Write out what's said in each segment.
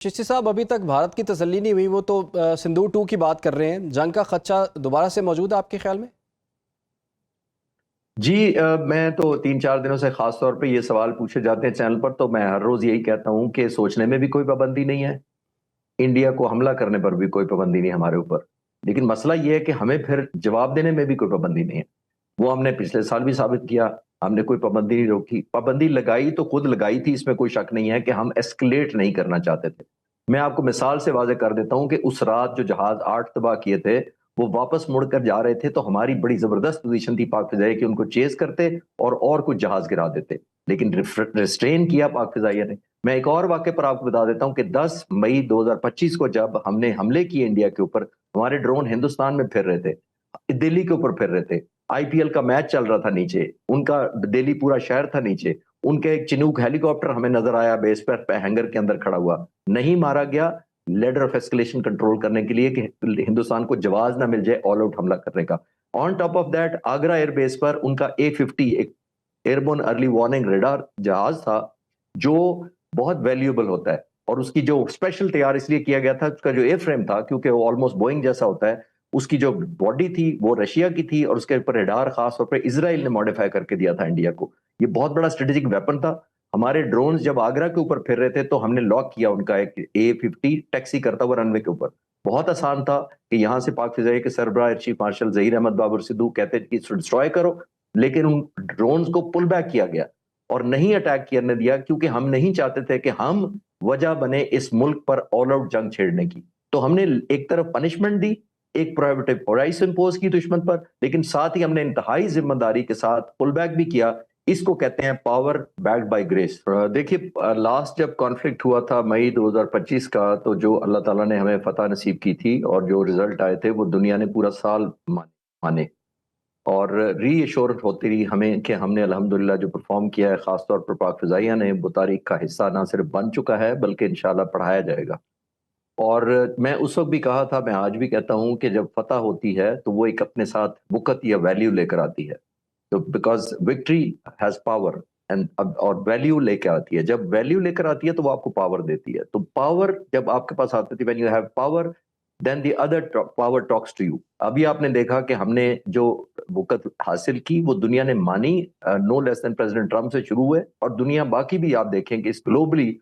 चिश्ती साहब, अभी तक भारत की तसल्ली नहीं हुई, वो तो सिंदूर 2 की बात कर रहे हैं। जंग का खदशा दोबारा से मौजूद है आपके ख्याल में? जी मैं तो 3-4 दिनों से खास तौर पे ये सवाल पूछे जाते हैं चैनल पर, तो मैं हर रोज यही कहता हूं कि सोचने में भी कोई पाबंदी नहीं है, इंडिया को हमला करने पर भी कोई पाबंदी नहीं हमारे ऊपर। लेकिन मसला ये है कि हमें फिर जवाब देने में भी कोई पाबंदी नहीं है। वो हमने पिछले साल भी साबित किया, हमने कोई पाबंदी नहीं रोकी। पाबंदी लगाई तो खुद लगाई थी, इसमें कोई शक नहीं है कि हम एस्केलेट नहीं करना चाहते थे। मैं आपको मिसाल से वाज़ेह कर देता हूं कि उस रात जो जहाज 8 तबाह किए थे, वो वापस मुड़कर जा रहे थे, तो हमारी बड़ी जबरदस्त पोजीशन थी पाक फिजाइया कि उनको चेस करते और कुछ जहाज गिरा देते, लेकिन रिस्ट्रेन किया पाक फिजाइया ने। मैं एक और वाक्य पर आपको बता देता हूं कि 10 मई 2025 को जब हमने हमले किए इंडिया के ऊपर, हमारे ड्रोन हिंदुस्तान में फिर रहे थे, दिल्ली के ऊपर फिर रहे थे, आईपीएल का मैच चल रहा था नीचे, उनका दिल्ली पूरा शहर था नीचे, उनका एक चिनूक हेलीकॉप्टर हमें नजर आया बेस पर हैंगर के अंदर खड़ा हुआ, नहीं मारा गया। लेडर ऑफ एस्केलेशन कंट्रोल करने के लिए कि हिंदुस्तान को जवाब ना मिल जाए ऑल आउट हमला करने का। On top of that Agra airbase पर उनका A50 एक एयरबोर्न अर्ली वार्निंग रेडार जहाज था, जो बहुत वैल्यूएबल होता है, और उसकी जो स्पेशल तैयार इसलिए किया गया था, उसका जो एयर फ्रेम था, क्योंकि वो ऑलमोस्ट बोइंग जैसा होता है, उसकी जो बॉडी थी वो रशिया की थी, और उसके ऊपर रेडार खास तौर पर इजराइल ने मॉडिफाई करके दिया था इंडिया को। ये बहुत बड़ा स्ट्रेटेजिक वेपन था। हमारे ड्रोन जब आगरा के ऊपर फिर रहे थे तो हमने लॉक किया उनका एक A50 टैक्सी करता हुआ रनवे के ऊपर। बहुत आसान था कि यहाँ से पाक फिजाइया के सरबराह air chief marshal Zaheer Ahmed Babar Sidhu कहते कि इसको डिस्ट्रॉय करो, लेकिन उन ड्रोन्स को पुल बैक किया गया और नहीं अटैक करने दिया, क्योंकि हम नहीं चाहते थे कि हम वजह बने इस मुल्क पर ऑल आउट जंग छेड़ने की। तो हमने एक तरफ पनिशमेंट दी, एक प्रोहिबिटिव प्राइस इंपोज की दुश्मन पर, लेकिन साथ ही हमने इंतहाई जिम्मेदारी के साथ पुल बैक भी किया। इसको कहते हैं पावर बैक्ड बाय ग्रेस। देखिए, लास्ट जब कॉन्फ्लिक्ट हुआ था मई 2025 का, तो जो अल्लाह ताला ने हमें फतह नसीब की थी और जो रिजल्ट आए थे वो दुनिया ने पूरा साल माने, और रीअश्योरेंस होती रही हमें कि हमने अल्हम्दुलिल्लाह जो परफॉर्म किया है, खासतौर पर पाक फिजाइया ने, वो तारीख का हिस्सा ना सिर्फ बन चुका है बल्कि इंशाल्लाह पढ़ाया जाएगा। और मैं उस वक्त भी कहा था, मैं आज भी कहता हूं कि जब फतह होती है तो वो एक अपने साथ वक़्त या वैल्यू लेकर आती है। तो because victory has power and और वैल्यू लेकर आती है। जब वैल्यू लेकर आती है तो वो आपको पावर देती है। तो पावर जब आपके पास आती है, when you have power then the other power talks to you. अभी आपने देखा कि हमने जो वक़्त हासिल की वो दुनिया ने मानी, no less than president Trump से शुरू हुए, और दुनिया बाकी भी आप देखें कि इस ग्लोबली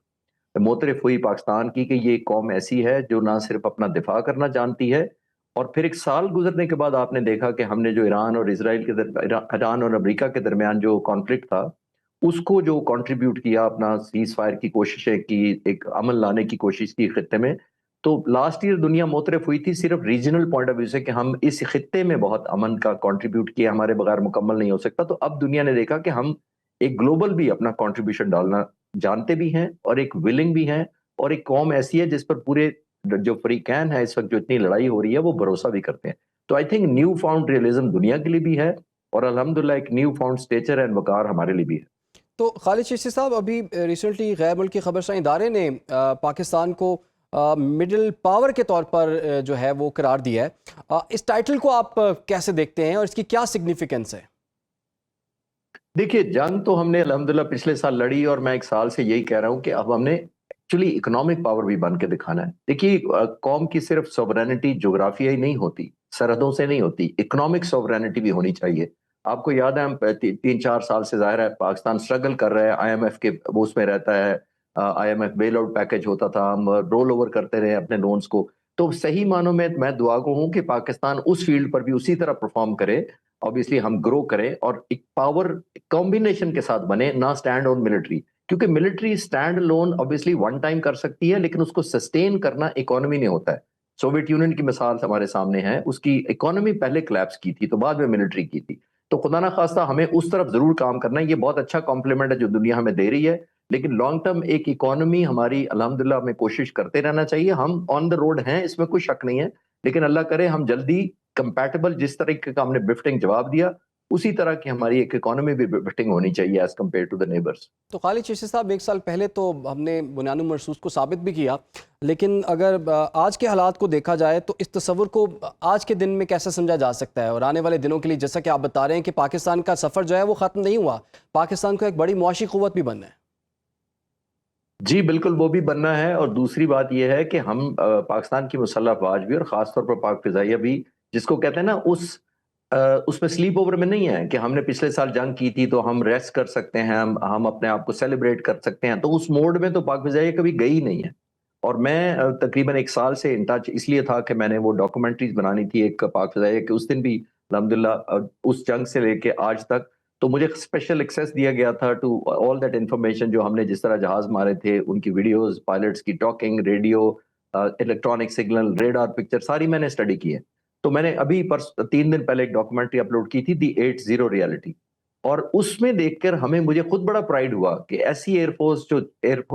मोतरफ हुई पाकिस्तान की कि ये कौम ऐसी है जो ना सिर्फ अपना दिफा करना जानती है। और फिर एक साल गुजरने के बाद आपने देखा कि हमने जो ईरान और इसराइल के ईरान और अमेरिका के दरमियान जो कॉन्फ्लिक्ट था, उसको जो कंट्रीब्यूट किया, अपना सीज फायर की कोशिशें की, एक अमन लाने की कोशिश की खित्ते में। तो लास्ट ईयर दुनिया मोतरफ हुई थी सिर्फ रीजनल पॉइंट ऑफ व्यू से कि हम इस खित्ते में बहुत अमन का कंट्रीब्यूट किया, हमारे बगैर मुकम्मल नहीं हो सकता। तो अब दुनिया ने देखा कि हम एक ग्लोबल भी अपना कंट्रीब्यूशन डालना जानते भी हैं और एक विलिंग भी हैं, और एक कौम ऐसी है जिस पर पूरे जो फ्रीकैन है इस वक्त, जो इतनी लड़ाई हो रही है, वो भरोसा भी करते हैं। तो I think new found realism दुनिया के लिए भी है, और अल्हम्दुलिल्लाह एक न्यू फाउंड स्टेचर एंड वकार हमारे लिए भी है। तो खालिद चिश्ती साहब, अभी रिसेंटली गैर मुल्की खबरसां इदारे ने पाकिस्तान को मिडिल पावर के तौर पर जो है वो करार दिया है। इस टाइटल को आप कैसे देखते हैं और इसकी क्या सिग्निफिकेंस है? देखिए, जंग तो हमने अल्हम्दुलिल्लाह पिछले साल लड़ी, और मैं एक साल से यही कह रहा हूं कि अब हमने एक्चुअली इकोनॉमिक पावर भी बन के दिखाना है। देखिए, कौम की सिर्फ सोवरेनिटी जोग्राफियाई नहीं होती, सरहदों से नहीं होती, इकोनॉमिक सोवरेनिटी भी होनी चाहिए। आपको याद है, हम 3-4 साल से जाहिर है पाकिस्तान स्ट्रगल कर रहा है, IMF के वो उसमें रहता है, IMF बेल आउट पैकेज होता था, हम रोल ओवर करते रहे अपने लोन्स को। तो सही मानों में मैं दुआ को हूं कि पाकिस्तान उस फील्ड पर भी उसी तरह परफॉर्म करे, ऑब्वियसली हम ग्रो करें, और एक पावर कॉम्बिनेशन के साथ बने, ना स्टैंड ऑन मिलिट्री। क्योंकि military stand loan obviously one time कर सकती है, लेकिन उसको सस्टेन करना इकोनॉमी नहीं होता है। सोवियत यूनियन की मिसाल हमारे सामने है, उसकी इकोनॉमी पहले कोलैप्स की थी तो बाद में मिलिट्री की थी। तो खुदा ना खास्ता हमें उस तरफ जरूर काम करना है। ये बहुत अच्छा कॉम्प्लीमेंट है जो दुनिया हमें दे रही है, लेकिन लॉन्ग टर्म एक इकोनॉमी हमारी अल्हम्दुलिल्लाह हमें कोशिश करते रहना चाहिए। हम ऑन द रोड हैं, इसमें कोई शक नहीं है, लेकिन अल्लाह करे हम जल्दी कंपैटिबल, जिस तरीके का हमने बिफ्टिंग जवाब दिया, उसी तरह की हमारी एक इकोनॉमी भी बिफ्टिंग होनी चाहिए as compared to the neighbours. तो खालिद चिश्ती साहब, एक साल पहले तो हमने बुनियाद मरसूस को साबित भी किया, लेकिन अगर आज के हालात को देखा जाए तो इस तस्वुर को आज के दिन में कैसे समझा जा सकता है? और आने वाले दिनों के लिए, जैसा कि आप बता रहे हैं कि पाकिस्तान का सफ़र जो है वो ख़त्म नहीं हुआ, पाकिस्तान को एक बड़ी मुआशी क़ुव्वत भी बनना है। جی بالکل وہ بھی بننا ہے، اور دوسری بات یہ ہے کہ ہم پاکستان کی مسلح افواج بھی اور خاص طور پر پاک فضائیہ بھی، جس کو کہتے ہیں نا اس میں سلیپ اوور میں نہیں ہے کہ ہم نے پچھلے سال جنگ کی تھی تو ہم ریسٹ کر سکتے ہیں، ہم اپنے آپ کو سیلیبریٹ کر سکتے ہیں، تو اس موڈ میں تو پاک فضائیہ کبھی گئی نہیں ہے۔ اور میں تقریباً 1 سال سے ان ٹچ اس لیے تھا کہ میں نے وہ ڈاکومنٹریز بنانی تھی ایک پاک فضائیہ کے، اس دن بھی الحمدللہ اس جنگ سے لے کے آج تک تو مجھے اسپیشل ایکسیس دیا گیا تھا ٹو آل دیٹ انفارمیشن، جو ہم نے جس طرح جہاز مارے تھے ان کی ویڈیوز، پائلٹس کی talking, radio, electronic signal, radar picture ساری میں نے اسٹڈی کی ہے۔ تو میں نے ابھی 3 دن پہلے ایک ڈاکومنٹری اپلوڈ کی تھی، دی 80 ریالٹی، اور اس میں دیکھ کر مجھے خود بڑا پرائیڈ ہوا کہ ایسی ایئر فورس جو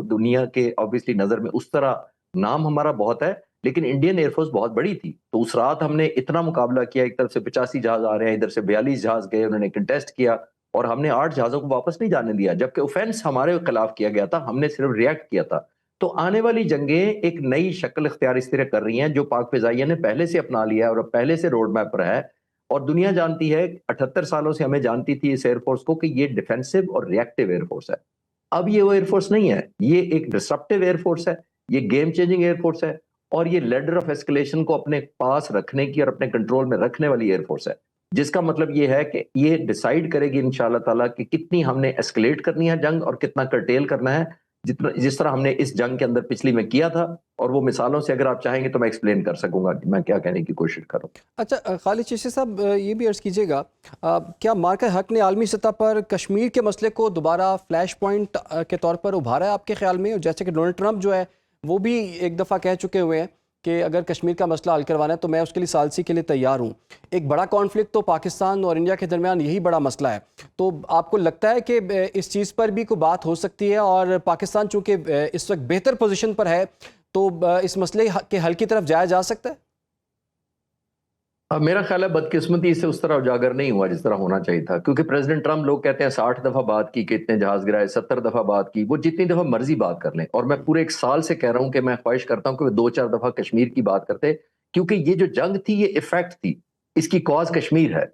دنیا کے obviously نظر میں اس طرح نام ہمارا بہت ہے، لیکن انڈین ایئر فورس بہت بڑی تھی۔ تو اس رات ہم نے اتنا مقابلہ کیا، ایک طرف سے 85 جہاز آ رہے ہیں، ادھر سے 42 جہاز گئے، انہوں نے کنٹیسٹ کیا، اور ہم نے 8 جہازوں کو واپس نہیں جانے دیا، جبکہ اوفینس ہمارے خلاف کیا گیا تھا، ہم نے صرف ریئیکٹ کیا تھا۔ تو آنے والی جنگیں ایک نئی شکل اختیار اس طرح کر رہی ہیں جو پاک فضائیہ نے پہلے سے اپنا لیا ہے اور اب پہلے سے روڈ میپ پر ہے، اور دنیا جانتی ہے، 78 سالوں سے ہمیں جانتی تھی اس ایئر فورس کو کہ یہ ڈیفینسو اور ریئیکٹیو ایئر فورس ہے۔ اب یہ وہ ایئر فورس نہیں ہے، یہ ایک ڈسرپٹیو ایئر فورس ہے، یہ گیم چینجنگ ایئر فورس ہے، اور یہ لیڈر آف ایسکلیشن کو اپنے پاس رکھنے کی اور اپنے کنٹرول میں رکھنے والی ایئر فورس ہے، جس کا مطلب یہ ہے کہ یہ ڈیسائیڈ کرے گی انشاءاللہ تعالیٰ کہ کتنی ہم نے ایسکلیٹ کرنی ہے جنگ اور کتنا کرٹیل کرنا ہے، جس طرح ہم نے اس جنگ کے اندر پچھلی میں کیا تھا، اور وہ مثالوں سے اگر آپ چاہیں گے تو میں ایکسپلین کر سکوں گا کہ میں کیا کہنے کی کوشش کروں۔ اچھا خالد چشتی صاحب، یہ بھی عرض کیجیے گا، کیا مارکہ حق نے عالمی سطح پر کشمیر کے مسئلے کو دوبارہ فلیش پوائنٹ کے طور پر ابھارا ہے آپ کے خیال میں؟ جیسے کہ ڈونلڈ ٹرمپ جو ہے وہ بھی ایک دفعہ کہہ چکے ہوئے ہیں کہ اگر کشمیر کا مسئلہ حل کروانا ہے تو میں اس کے لیے ثالثی کے لیے تیار ہوں۔ ایک بڑا کانفلکٹ تو پاکستان اور انڈیا کے درمیان یہی بڑا مسئلہ ہے، تو آپ کو لگتا ہے کہ اس چیز پر بھی کوئی بات ہو سکتی ہے، اور پاکستان چونکہ اس وقت بہتر پوزیشن پر ہے تو اس مسئلے کے حل کی طرف جایا جا سکتا ہے؟ اب میرا خیال ہے بدقسمتی سے اس طرح اجاگر نہیں ہوا جس طرح ہونا چاہیے تھا، کیونکہ پریزیڈنٹ ٹرمپ، لوگ کہتے ہیں 60 دفعہ بات کی کہ اتنے جہاز گرائے، 70 دفعہ بات کی، وہ جتنی دفعہ مرضی بات کر لیں، اور میں پورے 1 سال سے کہہ رہا ہوں کہ میں خواہش کرتا ہوں کہ وہ 2-4 دفعہ کشمیر کی بات کرتے، کیونکہ یہ جو جنگ تھی یہ ایفیکٹ تھی، اس کی کاز کشمیر ہے،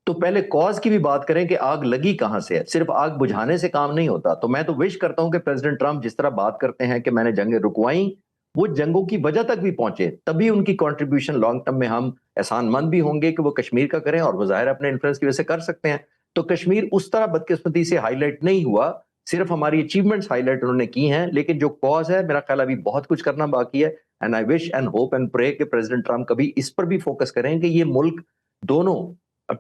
تو پہلے کاز کی بھی بات کریں کہ آگ لگی کہاں سے ہے، صرف آگ بجھانے سے کام نہیں ہوتا۔ تو میں تو وش کرتا ہوں کہ پریزیڈنٹ ٹرمپ جس طرح بات کرتے ہیں کہ میں نے جنگیں رکوائیں، وہ جنگوں کی وجہ تک بھی پہنچے، تبھی ان کی کنٹریبیوشن لانگ ٹرم میں ہم احسان مند بھی ہوں گے کہ وہ کشمیر کا کریں، اور وہ ظاہر اپنے انفلوئنس کی وجہ سے کر سکتے ہیں۔ تو کشمیر اس طرح بدقسمتی سے ہائی لائٹ نہیں ہوا، صرف ہماری اچیومنٹس ہائی لائٹ انہوں نے کی ہیں، لیکن جو کاز ہے میرا خیال ابھی بہت کچھ کرنا باقی ہے، and I wish and hope and پرے کہ پریزیڈنٹ ٹرمپ کبھی اس پر بھی فوکس کریں کہ یہ ملک دونوں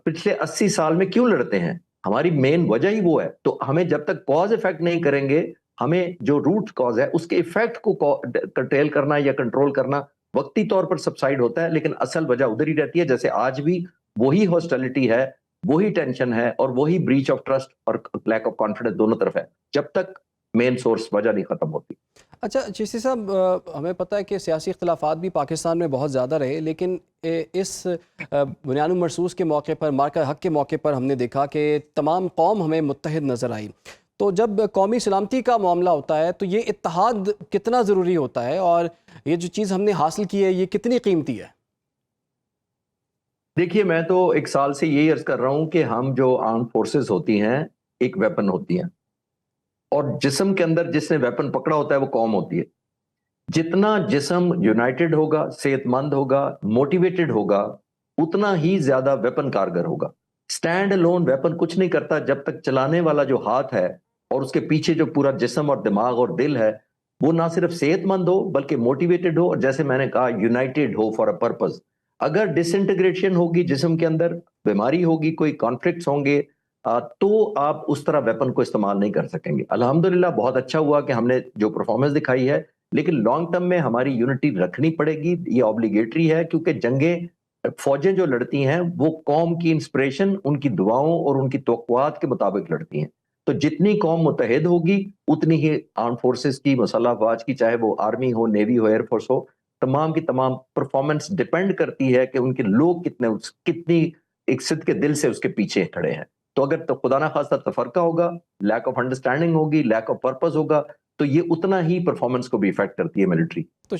پچھلے 80 سال میں کیوں لڑتے ہیں، ہماری مین وجہ ہی وہ ہے۔ تو ہمیں جب تک کاز افیکٹ نہیں کریں گے، ہمیں جو روٹ کاز ہے اس کے ایفیکٹ کو کنٹرول کرنا یا کنٹرول کرنا وقتی طور پر سبسائڈ ہوتا ہے، لیکن اصل وجہ ادھر ہی رہتی ہے، جیسے آج بھی وہی ہاسٹیلٹی ہے، وہی ٹینشن ہے، اور وہی بریچ آف ٹرسٹ اور لیک آف کانفیڈنس دونوں طرف ہے، جب تک مین سورس وجہ نہیں ختم ہوتی۔ اچھا چشتی صاحب، ہمیں پتہ ہے کہ سیاسی اختلافات بھی پاکستان میں بہت زیادہ رہے، لیکن اس بنیاد مرصوص کے موقع پر، مارکہ حق کے موقع پر ہم نے دیکھا کہ تمام قوم ہمیں متحد نظر آئی۔ تو جب قومی سلامتی کا معاملہ ہوتا ہے تو یہ اتحاد کتنا ضروری ہوتا ہے، اور یہ جو چیز ہم نے حاصل کی ہے یہ کتنی قیمتی ہے؟ دیکھیے میں تو 1 سال سے یہی عرض کر رہا ہوں کہ ہم جو آرم فورسز ہوتی ہیں ایک ویپن ہوتی ہیں، اور جسم کے اندر جس نے ویپن پکڑا ہوتا ہے وہ قوم ہوتی ہے۔ جتنا جسم یونائٹڈ ہوگا، صحت مند ہوگا، موٹیویٹڈ ہوگا، اتنا ہی زیادہ ویپن کارگر ہوگا۔ سٹینڈ الون ویپن کچھ نہیں کرتا جب تک چلانے والا جو ہاتھ ہے اور اس کے پیچھے جو پورا جسم اور دماغ اور دل ہے وہ نہ صرف صحت مند ہو بلکہ موٹیویٹڈ ہو، اور جیسے میں نے کہا United who for a purpose. اگر ڈس انٹیگریشن ہوگی جسم کے اندر، بیماری ہوگی، کوئی کانفلکٹس ہوں گے، تو آپ اس طرح ویپن کو استعمال نہیں کر سکیں گے۔ الحمدللہ بہت اچھا ہوا کہ ہم نے جو پرفارمنس دکھائی ہے، لیکن لانگ ٹرم میں ہماری یونٹی رکھنی پڑے گی، یہ اوبلیگیٹری ہے، کیونکہ جنگیں فوجیں جو لڑتی ہیں وہ قوم کی انسپریشن، ان کی دعاؤں اور ان کی توقعات کے مطابق لڑتی ہیں۔ تو جتنی قوم متحد ہوگی اتنی ہی آرم فورسز کی، مسلح افواج کی، چاہے وہ آرمی ہو، نیوی ہو، ایئر فورس ہو، تمام کی تمام پرفارمنس ڈیپینڈ کرتی ہے کہ ان کے لوگ کتنی ایک صدق کے دل سے اس کے پیچھے کھڑے ہیں۔ تو اگر تو خدا نہ خواستہ تفرقہ ہوگا، لیک آف انڈرسٹینڈنگ ہوگی، لیک آف پرپز ہوگا، تو یہ اتنا ہی پرفارمنس کو بھی افیکٹ کرتی ہے ملٹری۔ تو